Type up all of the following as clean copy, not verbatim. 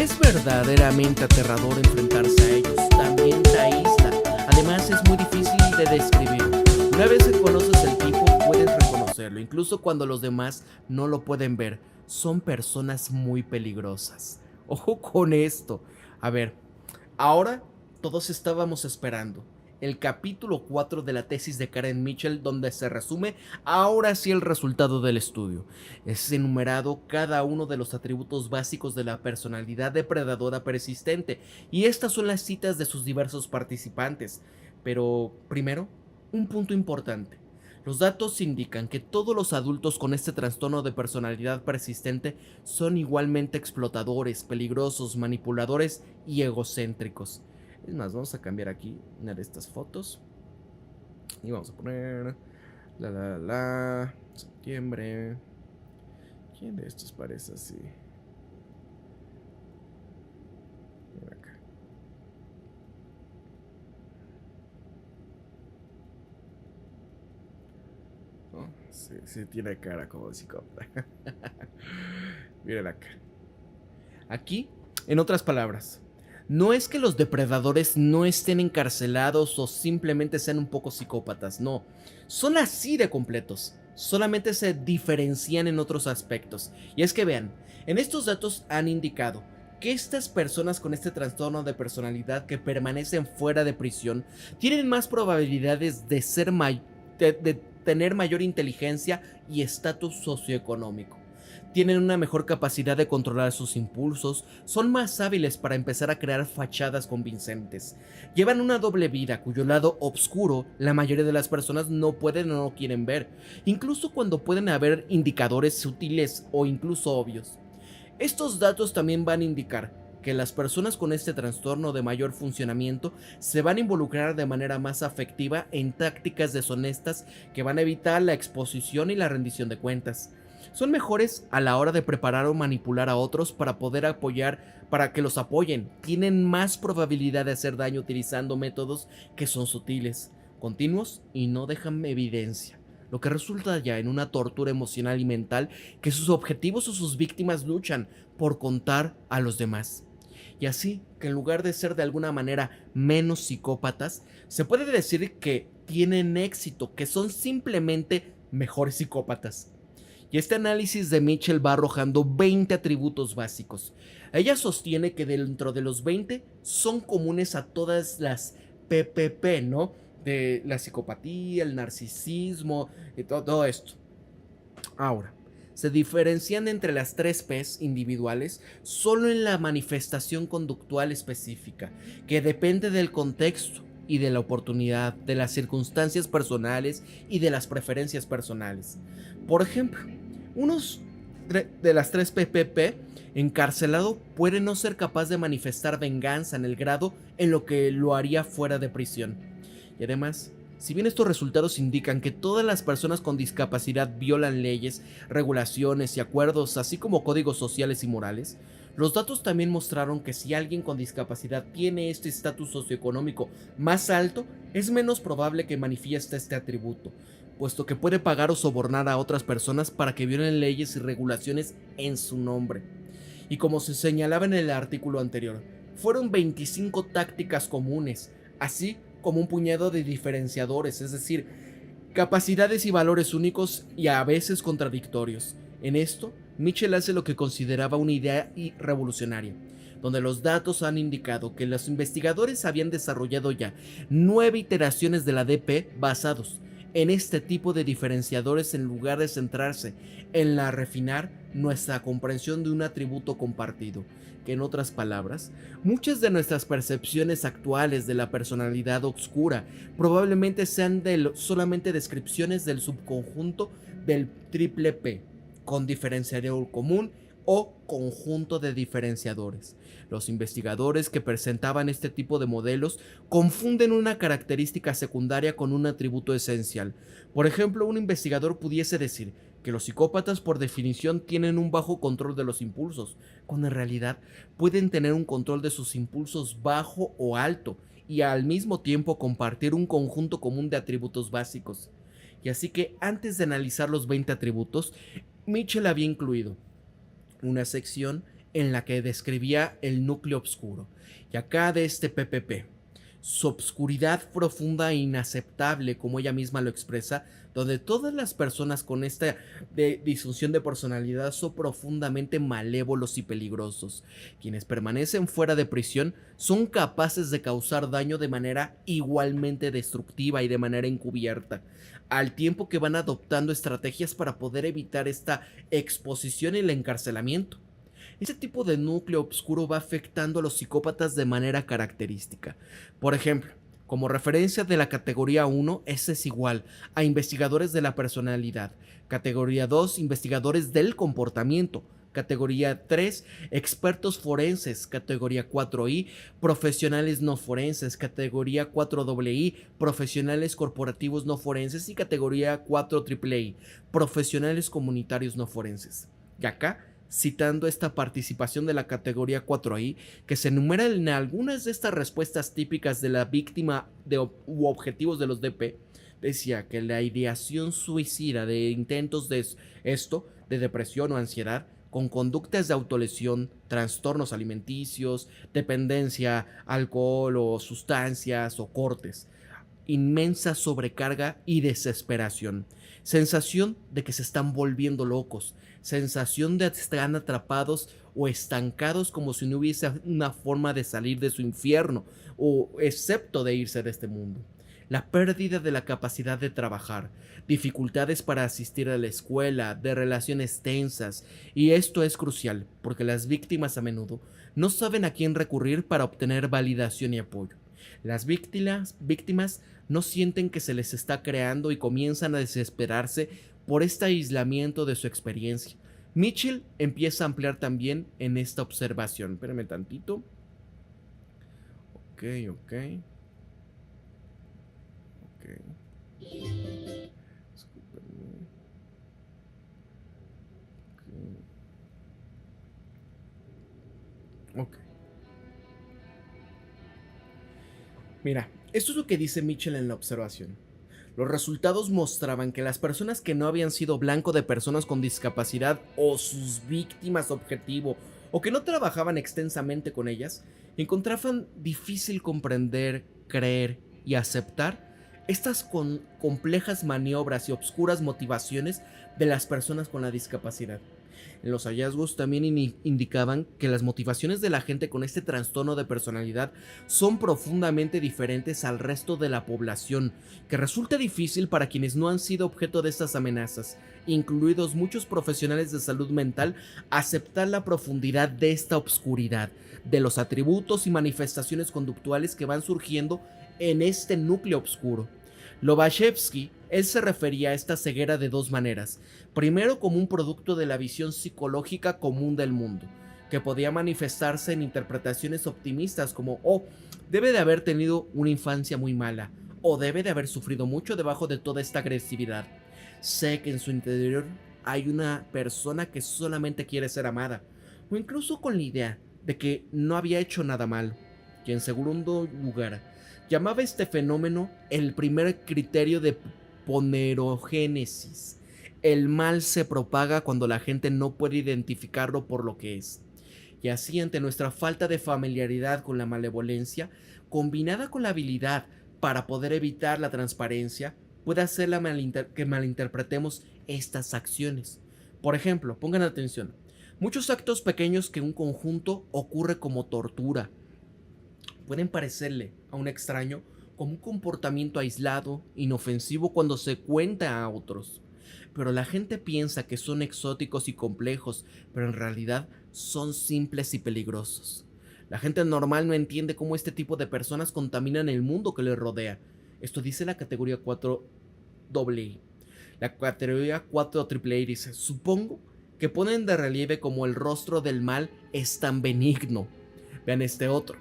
Es verdaderamente aterrador enfrentarse a ellos, también te aísla. Además es muy difícil de describir. Una vez que conoces el tipo, puedes reconocerlo, incluso cuando los demás no lo pueden ver. Son personas muy peligrosas. Ojo con esto. A ver, ahora todos estábamos esperando el capítulo 4 de la tesis de Karen Mitchell, donde se resume ahora sí el resultado del estudio. Es enumerado cada uno de los atributos básicos de la personalidad depredadora persistente, y estas son las citas de sus diversos participantes. Pero primero, un punto importante. Los datos indican que todos los adultos con este trastorno de personalidad persistente son igualmente explotadores, peligrosos, manipuladores y egocéntricos. Es más, vamos a cambiar aquí una de estas fotos y vamos a poner septiembre. ¿Quién de estos parece así? Mira acá. Oh, sí, sí tiene cara como de psicópata. Miren acá. Aquí, en otras palabras, no es que los depredadores no estén encarcelados o simplemente sean un poco psicópatas, no. Son así de completos. Solamente se diferencian en otros aspectos. Y es que vean, en estos datos han indicado que estas personas con este trastorno de personalidad que permanecen fuera de prisión tienen más probabilidades de de tener mayor inteligencia y estatus socioeconómico. Tienen una mejor capacidad de controlar sus impulsos, son más hábiles para empezar a crear fachadas convincentes. Llevan una doble vida cuyo lado oscuro la mayoría de las personas no pueden o no quieren ver, incluso cuando pueden haber indicadores sutiles o incluso obvios. Estos datos también van a indicar que las personas con este trastorno de mayor funcionamiento se van a involucrar de manera más afectiva en tácticas deshonestas que van a evitar la exposición y la rendición de cuentas. Son mejores a la hora de preparar o manipular a otros para poder apoyar, para que los apoyen. Tienen más probabilidad de hacer daño utilizando métodos que son sutiles, continuos y no dejan evidencia, lo que resulta ya en una tortura emocional y mental que sus objetivos o sus víctimas luchan por contar a los demás. Y así que en lugar de ser de alguna manera menos psicópatas, se puede decir que tienen éxito, que son simplemente mejores psicópatas. Y este análisis de Mitchell va arrojando 20 atributos básicos. Ella sostiene que dentro de los 20 son comunes a todas las PPP, ¿no? De la psicopatía, el narcisismo y todo esto. Ahora, se diferencian entre las tres P's individuales solo en la manifestación conductual específica, que depende del contexto y de la oportunidad, de las circunstancias personales y de las preferencias personales. Por ejemplo, unos de las tres PPP encarcelado puede no ser capaz de manifestar venganza en el grado en lo que lo haría fuera de prisión. Y además, si bien estos resultados indican que todas las personas con discapacidad violan leyes, regulaciones y acuerdos, así como códigos sociales y morales, los datos también mostraron que si alguien con discapacidad tiene este estatus socioeconómico más alto, es menos probable que manifieste este atributo, puesto que puede pagar o sobornar a otras personas para que violen leyes y regulaciones en su nombre. Y como se señalaba en el artículo anterior, fueron 25 tácticas comunes, así como un puñado de diferenciadores, es decir, capacidades y valores únicos y a veces contradictorios. En esto, Mitchell hace lo que consideraba una idea revolucionaria, donde los datos han indicado que los investigadores habían desarrollado ya 9 iteraciones de la DP basados en este tipo de diferenciadores en lugar de centrarse en la refinar nuestra comprensión de un atributo compartido, que en otras palabras, muchas de nuestras percepciones actuales de la personalidad oscura probablemente sean solamente descripciones del subconjunto del triple P, con diferenciador común o conjunto de diferenciadores. Los investigadores que presentaban este tipo de modelos confunden una característica secundaria con un atributo esencial. Por ejemplo, un investigador pudiese decir que los psicópatas por definición tienen un bajo control de los impulsos, cuando en realidad pueden tener un control de sus impulsos bajo o alto y al mismo tiempo compartir un conjunto común de atributos básicos. Y así que antes de analizar los 20 atributos, Mitchell había incluido una sección en la que describía el núcleo oscuro. Y acá de este PPP, su obscuridad profunda e inaceptable, como ella misma lo expresa, donde todas las personas con esta disfunción de personalidad son profundamente malévolos y peligrosos. Quienes permanecen fuera de prisión son capaces de causar daño de manera igualmente destructiva y de manera encubierta, al tiempo que van adoptando estrategias para poder evitar esta exposición y el encarcelamiento. Este tipo de núcleo oscuro va afectando a los psicópatas de manera característica. Por ejemplo, como referencia de la categoría 1, S es igual a investigadores de la personalidad. Categoría 2, investigadores del comportamiento. Categoría 3, expertos forenses. Categoría 4I, profesionales no forenses. Categoría 4II, profesionales corporativos no forenses. Y categoría 4AAA, profesionales comunitarios no forenses. Y acá, citando esta participación de la categoría 4i, que se enumera en algunas de estas respuestas típicas de la víctima u objetivos de los DP, decía que la ideación suicida de intentos de de depresión o ansiedad, con conductas de autolesión, trastornos alimenticios, dependencia, alcohol o sustancias o cortes, inmensa sobrecarga y desesperación, sensación de que se están volviendo locos, sensación de que están atrapados o estancados como si no hubiese una forma de salir de su infierno o excepto de irse de este mundo. La pérdida de la capacidad de trabajar, dificultades para asistir a la escuela, de relaciones tensas, y esto es crucial porque las víctimas a menudo no saben a quién recurrir para obtener validación y apoyo. Las víctimas no sienten que se les está creando y comienzan a desesperarse por este aislamiento de su experiencia. Mitchell empieza a ampliar también en esta observación. Espérame tantito. Ok. Ok. Mira, esto es lo que dice Mitchell en la observación. Los resultados mostraban que las personas que no habían sido blanco de personas con discapacidad o sus víctimas objetivo o que no trabajaban extensamente con ellas, encontraban difícil comprender, creer y aceptar estas complejas maniobras y obscuras motivaciones de las personas con la discapacidad. Los hallazgos también indicaban que las motivaciones de la gente con este trastorno de personalidad son profundamente diferentes al resto de la población, que resulta difícil para quienes no han sido objeto de estas amenazas, incluidos muchos profesionales de salud mental, aceptar la profundidad de esta obscuridad, de los atributos y manifestaciones conductuales que van surgiendo en este núcleo oscuro. Lobachevsky, él se refería a esta ceguera de dos maneras. Primero, como un producto de la visión psicológica común del mundo, que podía manifestarse en interpretaciones optimistas como, oh, debe de haber tenido una infancia muy mala, o debe de haber sufrido mucho debajo de toda esta agresividad. Sé que en su interior hay una persona que solamente quiere ser amada, o incluso con la idea de que no había hecho nada mal, y en segundo lugar, llamaba este fenómeno el primer criterio de ponerogénesis. El mal se propaga cuando la gente no puede identificarlo por lo que es. Y así, ante nuestra falta de familiaridad con la malevolencia, combinada con la habilidad para poder evitar la transparencia, puede hacer que malinterpretemos estas acciones. Por ejemplo, pongan atención, muchos actos pequeños que un conjunto ocurre como tortura pueden parecerle a un extraño como un comportamiento aislado, inofensivo cuando se cuenta a otros. Pero la gente piensa que son exóticos y complejos, pero en realidad son simples y peligrosos. La gente normal no entiende cómo este tipo de personas contaminan el mundo que les rodea. Esto dice la categoría 4AA. La categoría 4AAA dice, supongo que ponen de relieve como el rostro del mal es tan benigno. Vean este otro.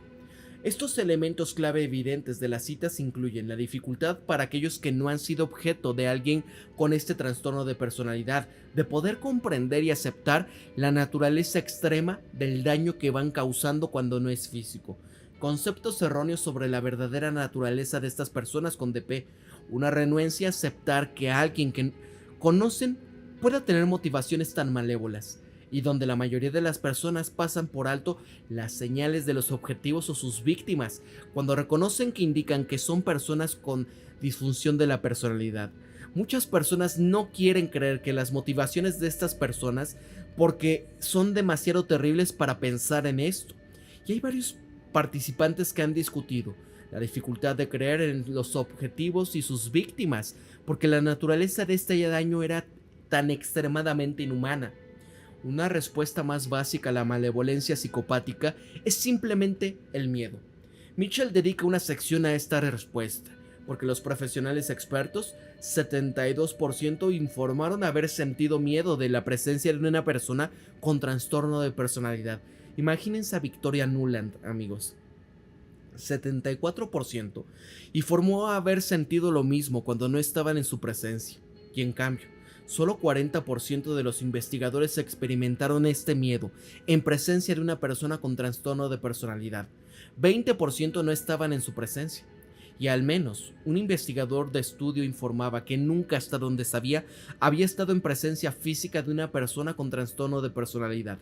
Estos elementos clave evidentes de las citas incluyen la dificultad para aquellos que no han sido objeto de alguien con este trastorno de personalidad, de poder comprender y aceptar la naturaleza extrema del daño que van causando cuando no es físico. Conceptos erróneos sobre la verdadera naturaleza de estas personas con DP, una renuencia a aceptar que alguien que conocen pueda tener motivaciones tan malévolas. y donde la mayoría de las personas pasan por alto las señales de los objetivos o sus víctimas, cuando reconocen que indican que son personas con disfunción de la personalidad. Muchas personas no quieren creer que las motivaciones de estas personas porque son demasiado terribles para pensar en esto. Y hay varios participantes que han discutido la dificultad de creer en los objetivos y sus víctimas, porque la naturaleza de este daño era tan extremadamente inhumana. Una respuesta más básica a la malevolencia psicopática es simplemente el miedo. Mitchell dedica una sección a esta respuesta, porque los profesionales expertos, 72% informaron haber sentido miedo de la presencia de una persona con trastorno de personalidad. Imagínense a Victoria Nuland, amigos. 74% informó haber sentido lo mismo cuando no estaban en su presencia, y en cambio, solo 40% de los investigadores experimentaron este miedo en presencia de una persona con trastorno de personalidad. 20% no estaban en su presencia. Y al menos un investigador de estudio informaba que nunca, hasta donde sabía, había estado en presencia física de una persona con trastorno de personalidad.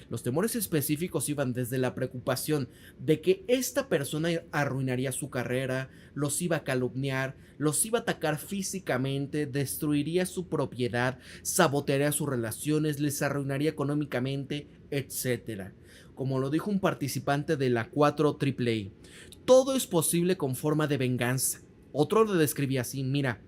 Los temores específicos iban desde la preocupación de que esta persona arruinaría su carrera, los iba a calumniar, los iba a atacar físicamente, destruiría su propiedad, sabotearía sus relaciones, les arruinaría económicamente, etc. Como lo dijo un participante de la 4 AAA, todo es posible con forma de venganza. Otro lo describía así: mira,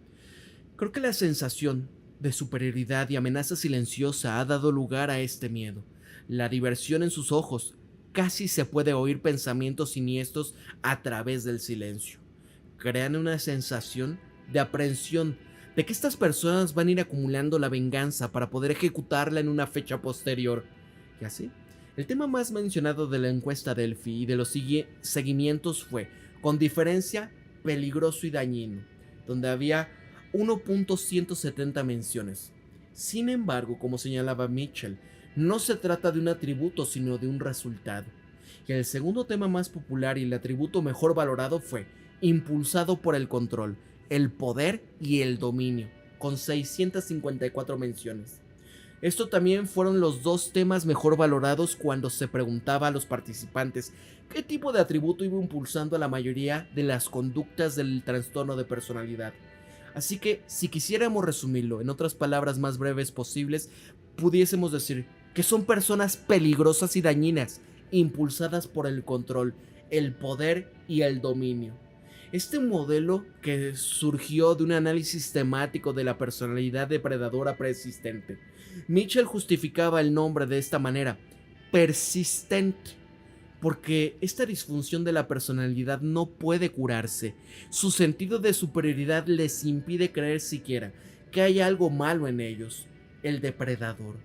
creo que la sensación de superioridad y amenaza silenciosa ha dado lugar a este miedo. La diversión en sus ojos, casi se puede oír pensamientos siniestros a través del silencio. Crean una sensación de aprehensión de que estas personas van a ir acumulando la venganza para poder ejecutarla en una fecha posterior. Y así, el tema más mencionado de la encuesta Delphi y de los seguimientos fue, con diferencia, peligroso y dañino, donde había 1.170 menciones. Sin embargo, como señalaba Mitchell, no se trata de un atributo sino de un resultado. Y el segundo tema más popular y el atributo mejor valorado fue impulsado por el control, el poder y el dominio, con 654 menciones. Esto también fueron los dos temas mejor valorados cuando se preguntaba a los participantes qué tipo de atributo iba impulsando a la mayoría de las conductas del trastorno de personalidad. Así que, si quisiéramos resumirlo en otras palabras más breves posibles, pudiésemos decir que son personas peligrosas y dañinas, impulsadas por el control, el poder y el dominio. Este modelo, que surgió de un análisis temático de la personalidad depredadora persistente, Mitchell justificaba el nombre de esta manera: persistente, porque esta disfunción de la personalidad no puede curarse. Su sentido de superioridad les impide creer siquiera que hay algo malo en ellos, el depredador,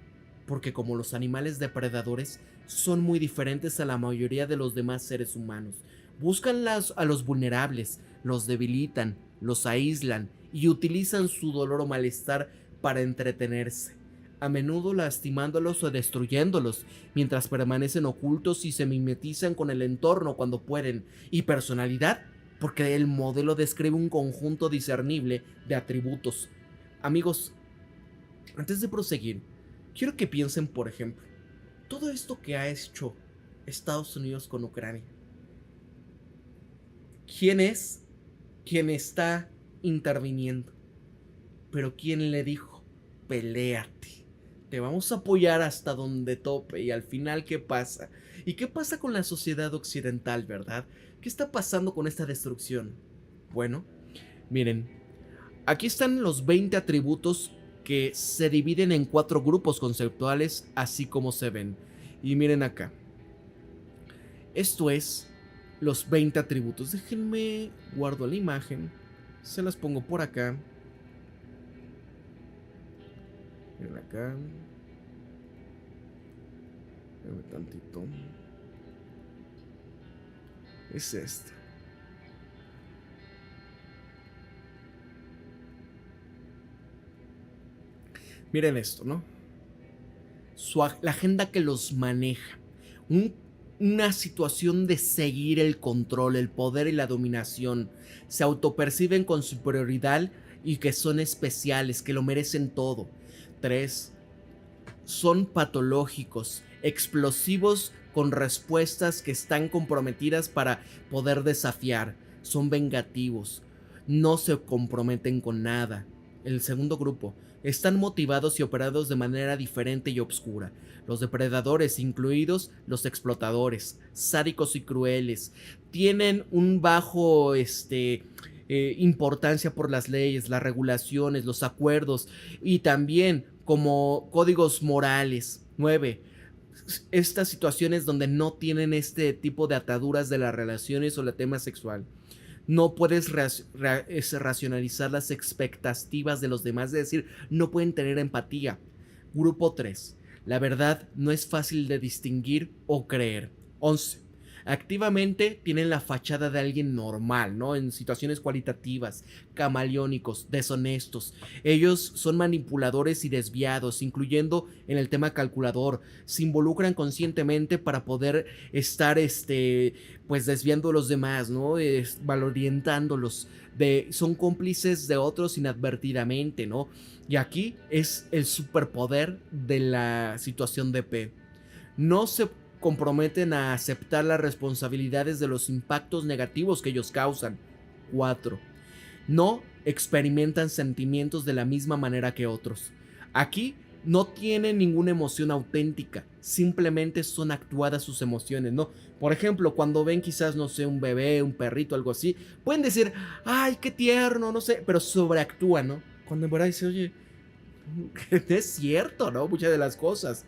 porque como los animales depredadores son muy diferentes a la mayoría de los demás seres humanos, buscan a los vulnerables, los debilitan, los aíslan y utilizan su dolor o malestar para entretenerse, a menudo lastimándolos o destruyéndolos, mientras permanecen ocultos y se mimetizan con el entorno cuando pueden. Y personalidad, porque el modelo describe un conjunto discernible de atributos. Amigos, antes de proseguir, quiero que piensen, por ejemplo, todo esto que ha hecho Estados Unidos con Ucrania. ¿Quién es quien está interviniendo? Pero ¿quién le dijo? Peléate. Te vamos a apoyar hasta donde tope. Y al final, ¿qué pasa? ¿Y qué pasa con la sociedad occidental, verdad? ¿Qué está pasando con esta destrucción? Bueno, miren, aquí están los 20 atributos que se dividen en 4 grupos conceptuales, así como se ven. Y miren acá. Esto es los 20 atributos. Déjenme guardo la imagen. Se las pongo por acá. Miren acá. Déjame tantito. Es este. Miren esto, ¿no? La agenda que los maneja. Una situación de seguir el control, el poder y la dominación. Se autoperciben con superioridad y que son especiales, que lo merecen todo. 3. son patológicos, explosivos con respuestas que están comprometidas para poder desafiar, son vengativos, no se comprometen con nada. El segundo grupo, están motivados y operados de manera diferente y obscura. Los depredadores, incluidos los explotadores, sádicos y crueles, tienen un bajo importancia por las leyes, las regulaciones, los acuerdos y también como códigos morales. 9. Estas situaciones donde no tienen este tipo de ataduras de las relaciones o el tema sexual. No puedes racionalizar las expectativas de los demás, es decir, no pueden tener empatía. Grupo 3. La verdad no es fácil de distinguir o creer. 11. Activamente tienen la fachada de alguien normal, ¿no? En situaciones cualitativas, camaleónicos, deshonestos. Ellos son manipuladores y desviados, incluyendo en el tema calculador. Se involucran conscientemente para poder estar, pues desviando a los demás, ¿no? Valorientándolos. Son cómplices de otros inadvertidamente, ¿no? Y aquí es el superpoder de la situación de P. No se comprometen a aceptar las responsabilidades de los impactos negativos que ellos causan. 4. No experimentan sentimientos de la misma manera que otros. Aquí no tienen ninguna emoción auténtica, simplemente son actuadas sus emociones, ¿no? Por ejemplo, cuando ven quizás, no sé, un bebé, un perrito, algo así, pueden decir, ay, qué tierno, no sé, pero sobreactúan, ¿no? Cuando en verdad dice, oye, es cierto, ¿no? Muchas de las cosas.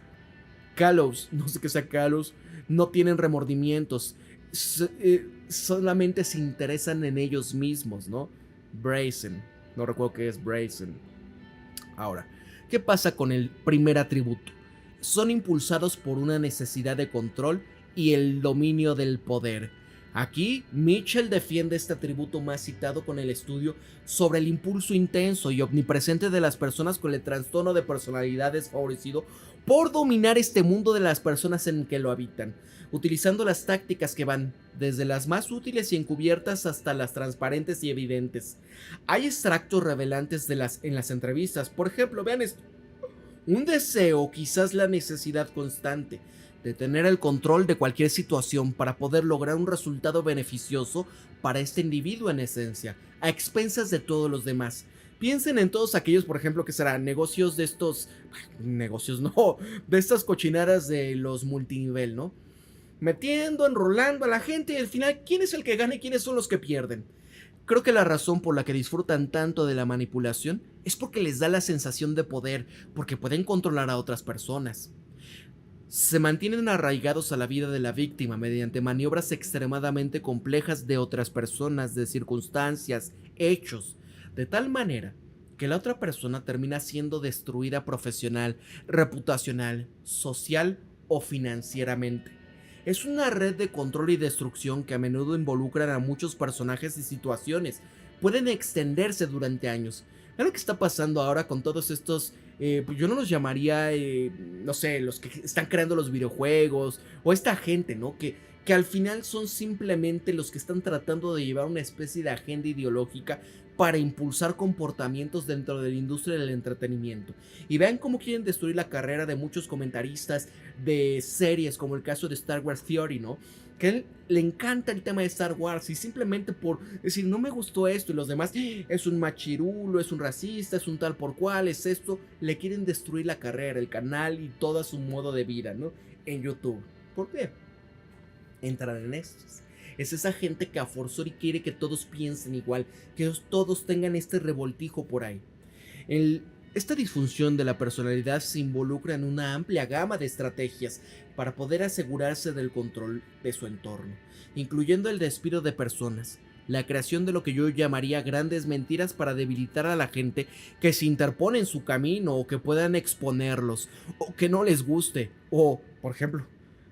Kalos, no sé qué sea Kalos, no tienen remordimientos, solamente se interesan en ellos mismos, ¿no? Brazen, no recuerdo qué es Brazen. Ahora, ¿qué pasa con el primer atributo? Son impulsados por una necesidad de control y el dominio del poder. Aquí, Mitchell defiende este atributo más citado con el estudio sobre el impulso intenso y omnipresente de las personas con el trastorno de personalidad desfavorecido por dominar este mundo de las personas en que lo habitan, utilizando las tácticas que van desde las más útiles y encubiertas hasta las transparentes y evidentes. Hay extractos revelantes en las entrevistas, por ejemplo, vean esto. Un deseo, quizás la necesidad constante de tener el control de cualquier situación para poder lograr un resultado beneficioso para este individuo en esencia, a expensas de todos los demás. Piensen en todos aquellos, por ejemplo, que serán negocios de estos, negocios no, de estas cochinadas de los multinivel, ¿no? Metiendo, enrolando a la gente y al final, ¿quién es el que gana y quiénes son los que pierden? Creo que la razón por la que disfrutan tanto de la manipulación es porque les da la sensación de poder, porque pueden controlar a otras personas. Se mantienen arraigados a la vida de la víctima mediante maniobras extremadamente complejas de otras personas, de circunstancias, hechos, de tal manera que la otra persona termina siendo destruida profesional, reputacional, social o financieramente. Es una red de control y destrucción que a menudo involucran a muchos personajes y situaciones. Pueden extenderse durante años. ¿Qué es lo que está pasando ahora con todos estos? Pues yo no los llamaría, no sé, los que están creando los videojuegos o esta gente, ¿no? Que al final son simplemente los que están tratando de llevar una especie de agenda ideológica para impulsar comportamientos dentro de la industria del entretenimiento. Y vean cómo quieren destruir la carrera de muchos comentaristas de series, como el caso de Star Wars Theory, ¿no? Que a él le encanta el tema de Star Wars y simplemente por decir, no me gustó esto y los demás, es un machirulo, es un racista, es un tal por cual, es esto, le quieren destruir la carrera, el canal y todo su modo de vida, ¿no? En YouTube. ¿Por qué? Entran en estos. Es esa gente que a forzar y quiere que todos piensen igual, que todos tengan este revoltijo por ahí. Esta disfunción de la personalidad se involucra en una amplia gama de estrategias para poder asegurarse del control de su entorno, incluyendo el despido de personas, la creación de lo que yo llamaría grandes mentiras para debilitar a la gente que se interpone en su camino o que puedan exponerlos, o que no les guste, o, por ejemplo,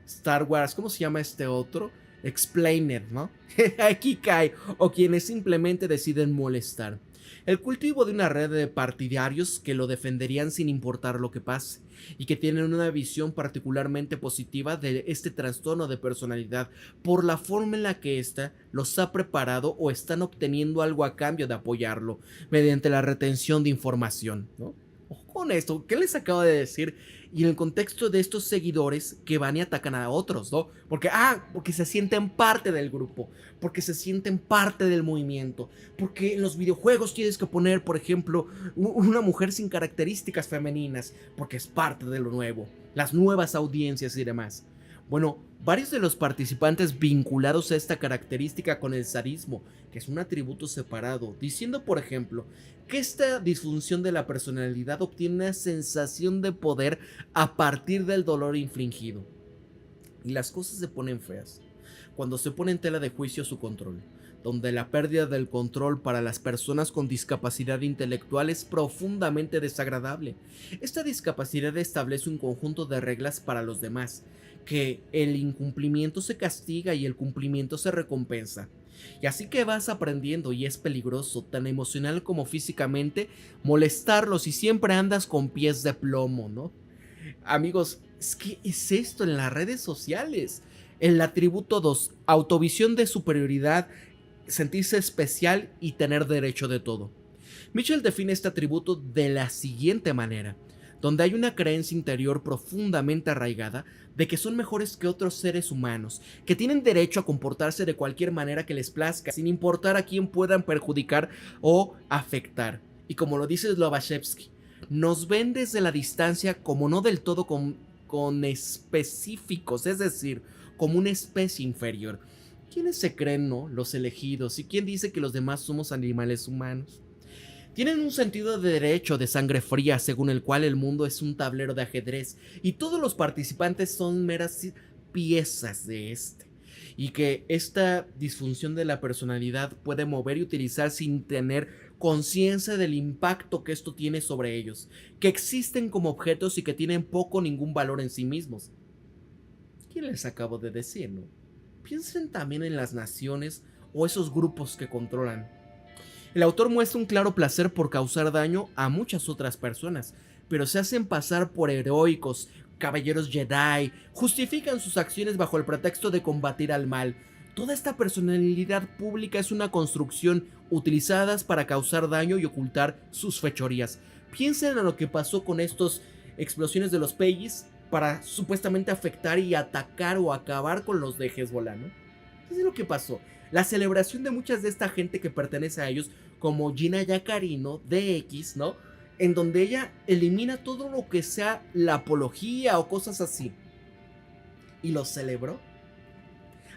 Star Wars, ¿cómo se llama este otro? Explained, ¿no? Aquí cae, o quienes simplemente deciden molestar. El cultivo de una red de partidarios que lo defenderían sin importar lo que pase, y que tienen una visión particularmente positiva de este trastorno de personalidad por la forma en la que ésta los ha preparado o están obteniendo algo a cambio de apoyarlo, mediante la retención de información, ¿no? Ojo con esto, ¿qué les acabo de decir? y en el contexto de estos seguidores que van y atacan a otros, ¿no? Porque se sienten parte del grupo, porque se sienten parte del movimiento, porque en los videojuegos tienes que poner, por ejemplo, una mujer sin características femeninas, porque es parte de lo nuevo, las nuevas audiencias y demás. Bueno, varios de los participantes vinculados a esta característica con el sadismo, que es un atributo separado, diciendo por ejemplo que esta disfunción de la personalidad obtiene una sensación de poder a partir del dolor infligido. Y las cosas se ponen feas cuando se pone en tela de juicio su control, donde la pérdida del control para las personas con discapacidad intelectual es profundamente desagradable. Esta discapacidad establece un conjunto de reglas para los demás, que el incumplimiento se castiga y el cumplimiento se recompensa. Y así que vas aprendiendo, y es peligroso, tan emocional como físicamente, molestarlos y siempre andas con pies de plomo, ¿no? Amigos, es que es esto en las redes sociales. El atributo 2, autovisión de superioridad, sentirse especial y tener derecho de todo. Mitchell define este atributo de la siguiente manera: donde hay una creencia interior profundamente arraigada de que son mejores que otros seres humanos, que tienen derecho a comportarse de cualquier manera que les plazca, sin importar a quién puedan perjudicar o afectar. Y como lo dice Lobachevsky, nos ven desde la distancia como no del todo con específicos, es decir, como una especie inferior. ¿Quiénes se creen, no? Los elegidos. ¿Y quién dice que los demás somos animales humanos? Tienen un sentido de derecho de sangre fría, según el cual el mundo es un tablero de ajedrez y todos los participantes son meras piezas de este. Y que esta disfunción de la personalidad puede mover y utilizar sin tener conciencia del impacto que esto tiene sobre ellos, que existen como objetos y que tienen poco o ningún valor en sí mismos. ¿Quién les acabo de decir, no? Piensen también en las naciones o esos grupos que controlan. El autor muestra un claro placer por causar daño a muchas otras personas, pero se hacen pasar por heroicos, caballeros Jedi, justifican sus acciones bajo el pretexto de combatir al mal. Toda esta personalidad pública es una construcción utilizada para causar daño y ocultar sus fechorías. Piensen en lo que pasó con estas explosiones de los Pegis para supuestamente afectar y atacar o acabar con los de Hezbollah, ¿no? ¿Qué es lo que pasó? La celebración de muchas de esta gente que pertenece a ellos, como Gina Yacarino, DX, ¿no? En donde ella elimina todo lo que sea la apología o cosas así. Y lo celebró.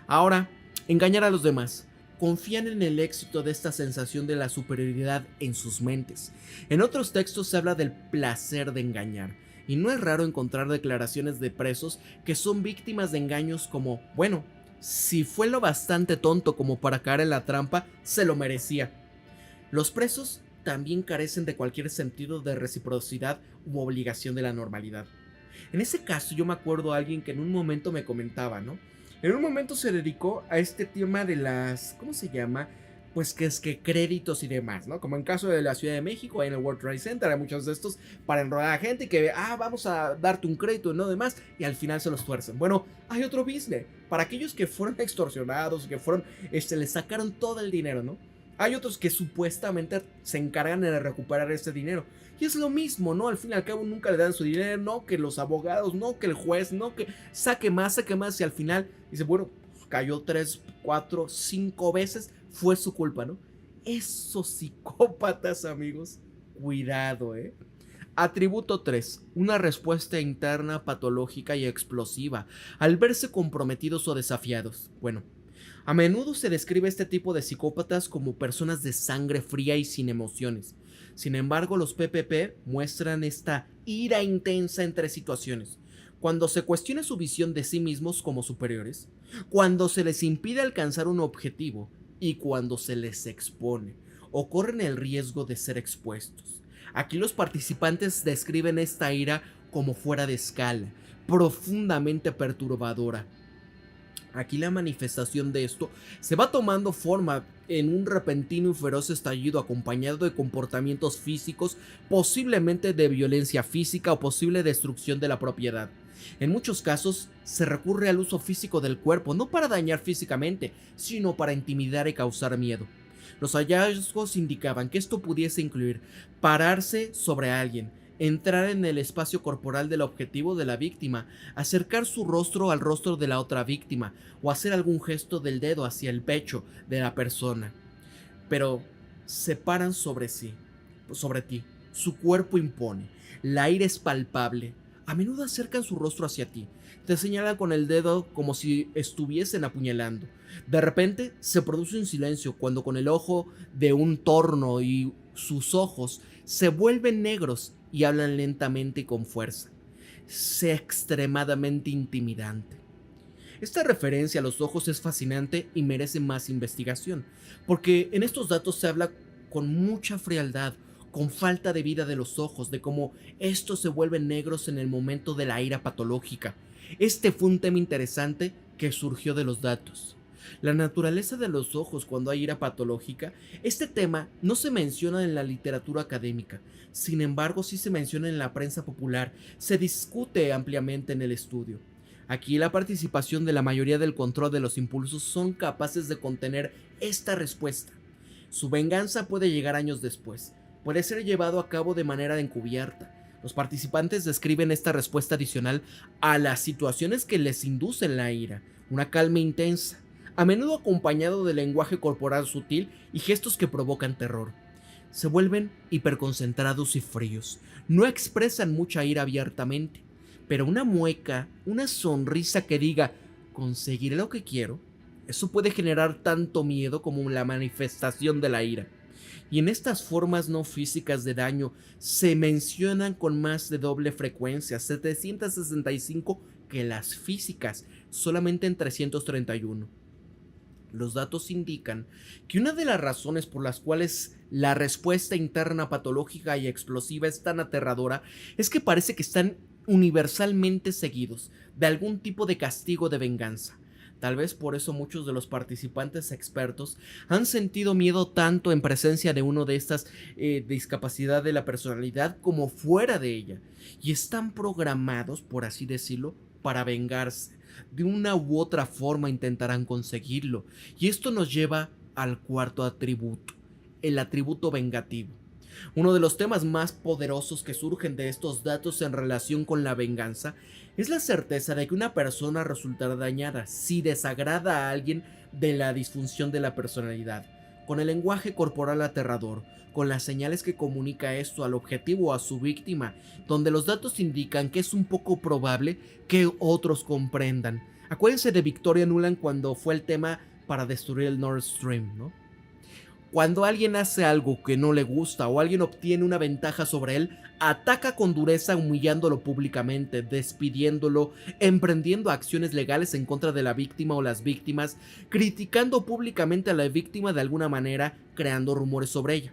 Ahora, engañar a los demás. Confían en el éxito de esta sensación de la superioridad en sus mentes. En otros textos se habla del placer de engañar. Y no es raro encontrar declaraciones de presos que son víctimas de engaños como, bueno, si fue lo bastante tonto como para caer en la trampa, se lo merecía. Los presos también carecen de cualquier sentido de reciprocidad u obligación de la normalidad. En ese caso yo me acuerdo a alguien que en un momento me comentaba, ¿no? En un momento se dedicó a este tema de las, ¿cómo se llama? Pues que es que créditos y demás, ¿no? Como en caso de la Ciudad de México, ahí en el World Trade Center, hay muchos de estos para enrolar a gente que, vamos a darte un crédito y no demás, y al final se los tuercen. Bueno, hay otro business, para aquellos que fueron extorsionados, que fueron, les sacaron todo el dinero, ¿no? Hay otros que supuestamente se encargan de recuperar ese dinero. Y es lo mismo, ¿no? Al fin y al cabo nunca le dan su dinero, no, que los abogados, no, que el juez, no, que saque más, y al final dice, bueno, pues cayó 3, 4, 5 veces, fue su culpa, ¿no? Esos psicópatas, amigos, cuidado, ¿eh? Atributo 3. Una respuesta interna patológica y explosiva al verse comprometidos o desafiados. Bueno, a menudo se describe este tipo de psicópatas como personas de sangre fría y sin emociones. Sin embargo, los PPP muestran esta ira intensa entre situaciones. Cuando se cuestiona su visión de sí mismos como superiores, cuando se les impide alcanzar un objetivo y cuando se les expone o corren el riesgo de ser expuestos. Aquí los participantes describen esta ira como fuera de escala, profundamente perturbadora. Aquí la manifestación de esto se va tomando forma en un repentino y feroz estallido acompañado de comportamientos físicos, posiblemente de violencia física o posible destrucción de la propiedad. En muchos casos se recurre al uso físico del cuerpo, no para dañar físicamente, sino para intimidar y causar miedo. Los hallazgos indicaban que esto pudiese incluir pararse sobre alguien, entrar en el espacio corporal del objetivo de la víctima, acercar su rostro al rostro de la otra víctima o hacer algún gesto del dedo hacia el pecho de la persona. Pero se paran sobre ti. Su cuerpo impone. El aire es palpable. A menudo acercan su rostro hacia ti. Te señalan con el dedo como si estuviesen apuñalando. De repente se produce un silencio cuando con el ojo de un torno y sus ojos se vuelven negros y hablan lentamente y con fuerza. Es extremadamente intimidante. Esta referencia a los ojos es fascinante y merece más investigación, porque en estos datos se habla con mucha frialdad, con falta de vida de los ojos, de cómo estos se vuelven negros en el momento de la ira patológica. Este fue un tema interesante que surgió de los datos. La naturaleza de los ojos cuando hay ira patológica, este tema no se menciona en la literatura académica, sin embargo sí se menciona en la prensa popular, se discute ampliamente en el estudio. Aquí la participación de la mayoría del control de los impulsos son capaces de contener esta respuesta. Su venganza puede llegar años después, puede ser llevado a cabo de manera encubierta. Los participantes describen esta respuesta adicional a las situaciones que les inducen la ira, una calma intensa, a menudo acompañado de lenguaje corporal sutil y gestos que provocan terror. Se vuelven hiperconcentrados y fríos, no expresan mucha ira abiertamente, pero una mueca, una sonrisa que diga, conseguiré lo que quiero, eso puede generar tanto miedo como la manifestación de la ira. Y en estas formas no físicas de daño se mencionan con más de doble frecuencia, 765 que las físicas, solamente en 331. Los datos indican que una de las razones por las cuales la respuesta interna patológica y explosiva es tan aterradora es que parece que están universalmente seguidos de algún tipo de castigo de venganza. Tal vez por eso muchos de los participantes expertos han sentido miedo tanto en presencia de uno de estas discapacidad de la personalidad como fuera de ella, y están programados, por así decirlo, para vengarse. De una u otra forma intentarán conseguirlo, y esto nos lleva al cuarto atributo, el atributo vengativo. Uno de los temas más poderosos que surgen de estos datos en relación con la venganza es la certeza de que una persona resultará dañada si desagrada a alguien de la disfunción de la personalidad, con el lenguaje corporal aterrador, con las señales que comunica esto al objetivo o a su víctima, donde los datos indican que es un poco probable que otros comprendan. Acuérdense de Victoria Nuland cuando fue el tema para destruir el Nord Stream, ¿no? Cuando alguien hace algo que no le gusta o alguien obtiene una ventaja sobre él, ataca con dureza humillándolo públicamente, despidiéndolo, emprendiendo acciones legales en contra de la víctima o las víctimas, criticando públicamente a la víctima de alguna manera, creando rumores sobre ella.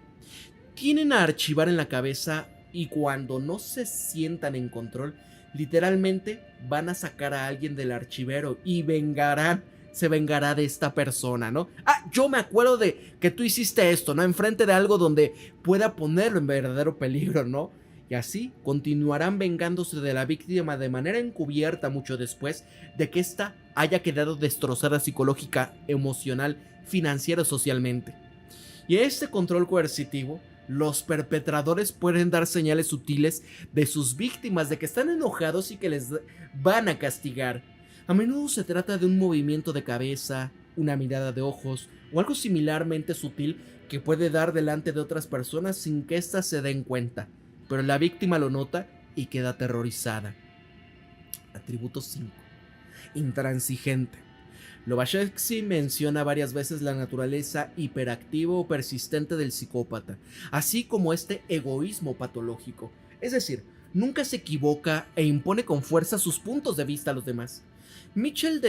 Tienen a archivar en la cabeza y cuando no se sientan en control, literalmente van a sacar a alguien del archivero y se vengará de esta persona, ¿no? Ah, yo me acuerdo de que tú hiciste esto, ¿no? Enfrente de algo donde pueda ponerlo en verdadero peligro, ¿no? Y así continuarán vengándose de la víctima de manera encubierta mucho después de que ésta haya quedado destrozada psicológica, emocional, financiera o socialmente. Y en este control coercitivo, los perpetradores pueden dar señales sutiles de sus víctimas de que están enojados y que les van a castigar. A menudo se trata de un movimiento de cabeza, una mirada de ojos o algo similarmente sutil que puede dar delante de otras personas sin que éstas se den cuenta, pero la víctima lo nota y queda aterrorizada. Atributo 5. Intransigente. Lobachevsky menciona varias veces la naturaleza hiperactiva o persistente del psicópata, así como este egoísmo patológico. Es decir, nunca se equivoca e impone con fuerza sus puntos de vista a los demás. Mitchell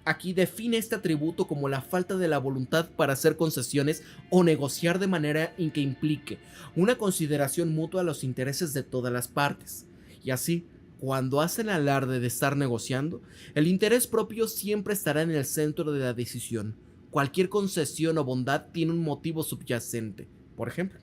aquí define este atributo como la falta de la voluntad para hacer concesiones o negociar de manera en que implique una consideración mutua a los intereses de todas las partes. Y así, cuando hacen alarde de estar negociando, el interés propio siempre estará en el centro de la decisión. Cualquier concesión o bondad tiene un motivo subyacente. Por ejemplo,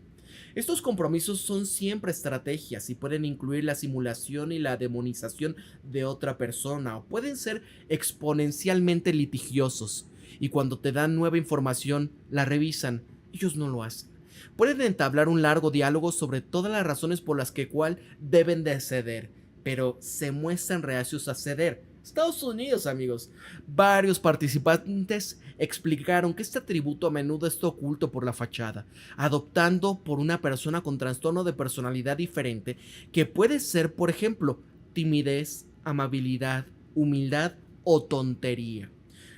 estos compromisos son siempre estrategias y pueden incluir la simulación y la demonización de otra persona o pueden ser exponencialmente litigiosos. Y cuando te dan nueva información, la revisan. Ellos no lo hacen. Pueden entablar un largo diálogo sobre todas las razones por las que cual deben de ceder, pero se muestran reacios a ceder. Estados Unidos, amigos. Varios participantes explicaron que este atributo a menudo está oculto por la fachada, adoptando por una persona con trastorno de personalidad diferente, que puede ser, por ejemplo, timidez, amabilidad, humildad o tontería.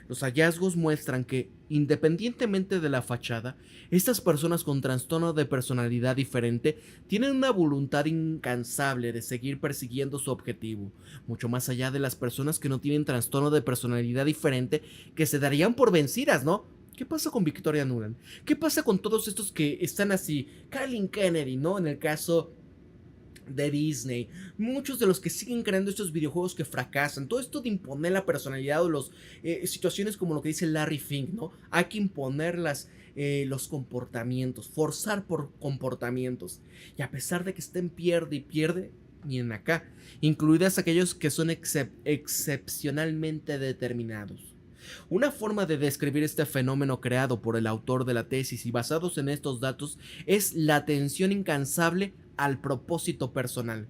Los hallazgos muestran que, independientemente de la fachada, estas personas con trastorno de personalidad diferente tienen una voluntad incansable de seguir persiguiendo su objetivo, mucho más allá de las personas que no tienen trastorno de personalidad diferente, que se darían por vencidas, ¿no? ¿Qué pasa con Victoria Nuland? ¿Qué pasa con todos estos que están así? Kathleen Kennedy, ¿no? En el caso de Disney, muchos de los que siguen creando estos videojuegos que fracasan, todo esto de imponer la personalidad o las situaciones como lo que dice Larry Fink, ¿no? Hay que imponer los comportamientos, forzar por comportamientos, y a pesar de que estén pierde y pierde, vienen acá, incluidas aquellos que son excepcionalmente determinados. Una forma de describir este fenómeno creado por el autor de la tesis y basados en estos datos es la atención incansable al propósito personal.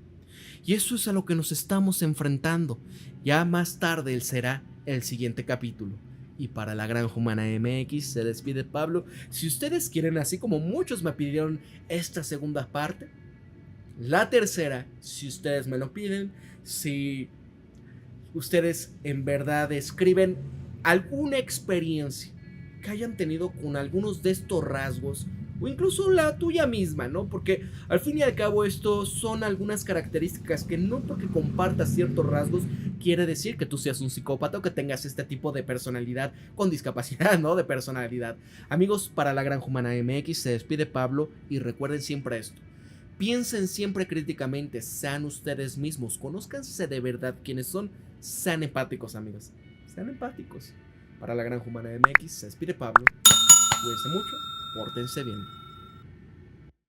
Y eso es a lo que nos estamos enfrentando. Ya más tarde será el siguiente capítulo. Y para la Granja Humana MX se despide Pablo. Si ustedes quieren, así como muchos me pidieron esta segunda parte, la tercera, si ustedes me lo piden, si ustedes en verdad escriben alguna experiencia que hayan tenido con algunos de estos rasgos, o incluso la tuya misma, ¿no? Porque al fin y al cabo estos son algunas características que no porque compartas ciertos rasgos quiere decir que tú seas un psicópata o que tengas este tipo de personalidad con discapacidad, ¿no? De personalidad. Amigos, para la Granja Humana MX se despide Pablo y recuerden siempre esto. Piensen siempre críticamente, sean ustedes mismos, conózcanse de verdad quiénes son, sean empáticos, amigos. Sean empáticos. Para la Granja Humana MX se despide Pablo. Cuídense mucho, pórtense bien.